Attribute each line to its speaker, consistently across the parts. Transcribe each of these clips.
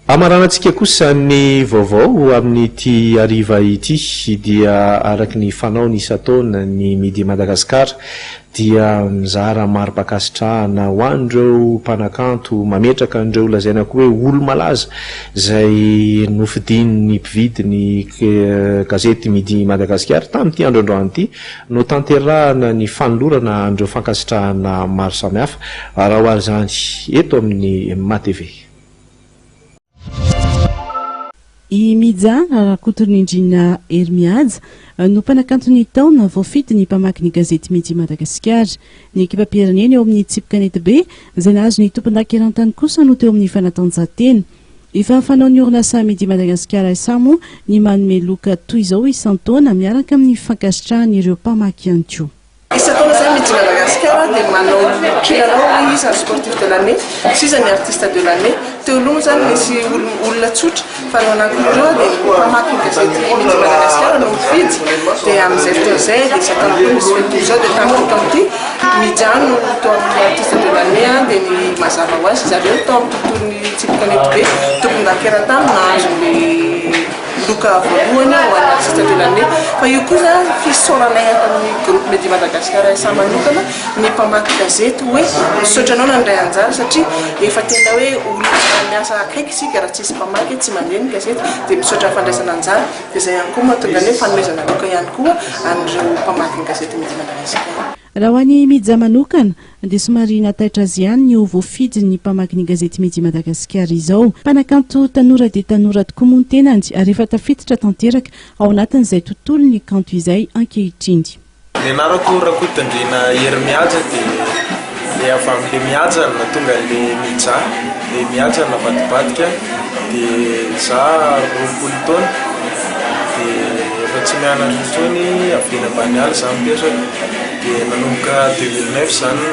Speaker 1: Amaranantsika kosa ny vaovao amin'ity ariva ity dia araky ny fanao ny isataona ny Midi Madagasikara dia mizara mari-pakasitrahana ho an'ireo mpanakanto mametraka an'ireo lazaina koa hoe olo malaza izay nofidin'ny mpividy ny gazety Midi Madagasikara tamin'ity androandroany ity no tanterahana ny fanolorana an'ireo fankasitrahana maro samihafa raha ho ary izany eto amin'ny MATV.
Speaker 2: I Midza rakoton'ny indrina Hermiaja no mpanakantony taona voafidy ny mpamaky ny gazety Midi Madagasikara. Ny ekipam-pirenena eo amin'ny Tsipikanety B izay nahazo ny tompondakerantany kosa no teo amin'ny fanatanjahantena. Efa fanao ny orinasa Midi Madagasikara SA moa ny manome loka toy izao isan-taona miaraka amin'ny fankasitrahan'ireo mpamaky ihany koa.
Speaker 3: Isan-taona zany Midi Madagasikara dia manao kilalao izy sportif de l'année, sisa ny artiste de l'année. Teo aloha zany misy olona tsotra fa ny anankiroa dia mpamaky gazety Midi Madagasikara no mifidy dia amin'izay fotoan'izay dia isatana koa misy fety izao dia tamin'ny fotoana ity mijano tao amin'ny artiste de l'année dia ny mazava ho azy zareo tao amin'ny tontolon'ny Tsipikanety B tompondakerantany nahazo ny loka voalohany ho an'ny artiste de l'année fa io koa zany fisaoranay amin'ny groupe Midi Madagasikara SA manokana ny mpamaky gazety hoe misaotranao nandray anjara satria efa tena hoe olona miasa akaiky isika raha tsisy mpamaky tsy mandeha ny gazety dia misaotra fandraisana anjara dia izay ihany koa mahatonga ny hoe fanomezana loka ihany koa an'ireo mpamaky ny gazety Midi Madagasikara.
Speaker 2: Raha ho an'ny Midza manokana dia somary nataitra azy ihany ny voafidy ny mpamaky ny gazety Midi Madagasikara izao. Mpanakanto tanora dia tanora tokoa moa ny tenany ary efa tafiditra tanteraka ao anatin'izay tontolo ny kanto izay ankehitriny.
Speaker 4: Ny anarako Rakotondrina Hermiaja dia avy amin'ilay miajana tonga ilay Midza. Ilay miajana vadibadika dia za 20 taona dia efa tsy mianatra intsony avy ambany ala za mipetraka dia nanomboka 2009 zany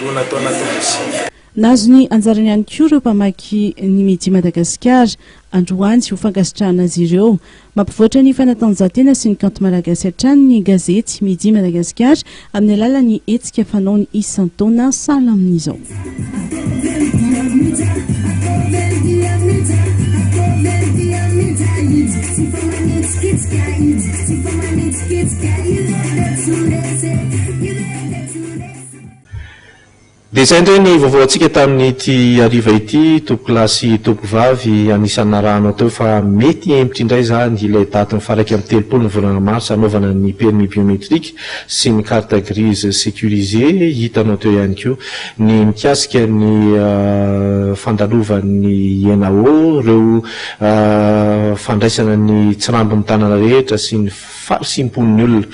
Speaker 4: no natao anatin'izay.
Speaker 2: Nahazo ny anjarany ihany koa ireo mpamaky ny Midi Madagasikara androany sy ho fankasitrahana azy ireo. Mampivoatra ny fanatanjahantena sy ny kanto malagasy hatrany ny gazety Midi Madagasikara amin'ny alalan'ny hetsika fanaony isan-taona sahala amin'izao.
Speaker 1: Dia izay indray ny vaovao antsika tamin'ity ariva ity tompolasy tompovavy anisan'ny rahanao teo fa mety empitra indray zany ilay datiny faraiky amin'ny 30 ny volana mars anaovana ny permis biométrique sy ny carte grise sécurisée hitanao teo ihany koa ny mikasika ny fandalovan'ny ENAO ireo fandraisana ny tsirambin'ny tanàna rehetra sy ny fahasimpon'ny olona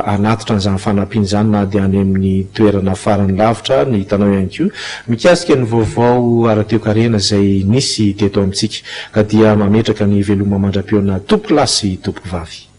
Speaker 1: anatitra an'izany fanampiana izany na dia any amin'ny toerana farany lavitra ny hitanao ihany koa mikasika ny vaovao ara-teokarena izay nisy teto amintsika ka dia mametraka ny veloma mandram-peona tompolasy tompovavy.